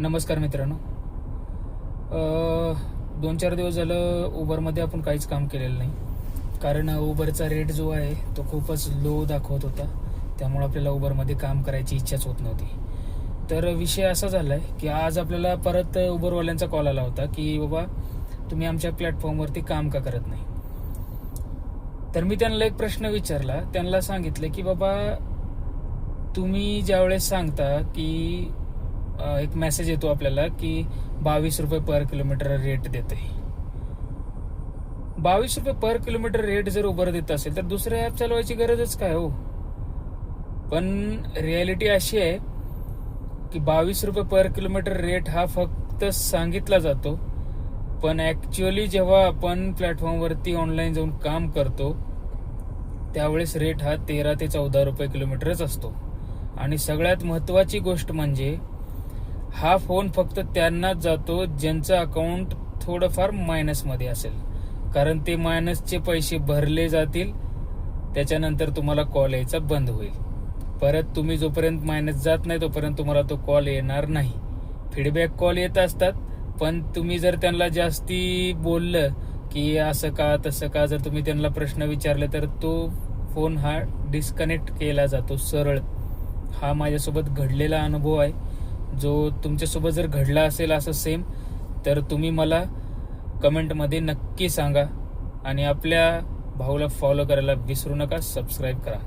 नमस्कार मित्रांनो. 2-4 दिवस झालं उबरमध्ये आपण काहीच काम केलेलं नाही, कारण उबरचा रेट जो आहे तो खूपच लो दाखवत होता. त्यामुळे आपल्याला उबरमध्ये काम करायची इच्छाच होत नव्हती. तर विषय असा झाला आहे की आज आपल्याला परत उबरवाल्यांचा कॉल आला होता की बाबा तुम्ही आमच्या प्लॅटफॉर्मवरती काम का करत नाही. तर मी त्यांना एक प्रश्न विचारला. त्यांना सांगितलं की बाबा तुम्ही ज्यावेळेस सांगता की एक मेसेज येतो आपल्याला की 22 रुपये पर किलोमीटर रेट देते. 22 रुपये पर किलोमीटर रेट जर उबर देत असेल तर दुसरं ॲप चालवायची गरजच काय हो. पण रियालिटी अशी आहे की 22 रुपये पर किलोमीटर रेट हा फक्त सांगितला जातो, पण ॲक्च्युअली जेव्हा आपण प्लॅटफॉर्मवरती ऑनलाईन जाऊन काम करतो त्यावेळेस रेट हा 13 ते 14 रुपये किलोमीटरच असतो. आणि सगळ्यात महत्त्वाची गोष्ट म्हणजे हा फोन फक्त त्यांनाच जातो ज्यांचं अकाउंट थोडंफार मायनसमध्ये असेल, कारण ते मायनसचे पैसे भरले जातील त्याच्यानंतर तुम्हाला कॉल यायचा बंद होईल. परत तुम्ही जोपर्यंत मायनस जात नाही तोपर्यंत तुम्हाला तो कॉल येणार नाही. फीडबॅक कॉल येत असतात, पण तुम्ही जर त्यांना जास्ती बोललं की असं का तसं का, जर तुम्ही त्यांना प्रश्न विचारले तर तो फोन हा डिस्कनेक्ट केला जातो सरळ. हा माझ्यासोबत घडलेला अनुभव आहे. जो तुमच्यासोबत जर घडला असेल असं सेम, तर तुम्ही मला कमेंटमध्ये नक्की सांगा. आणि आपल्या भाऊला फॉलो करायला विसरू नका, सबस्क्राईब करा.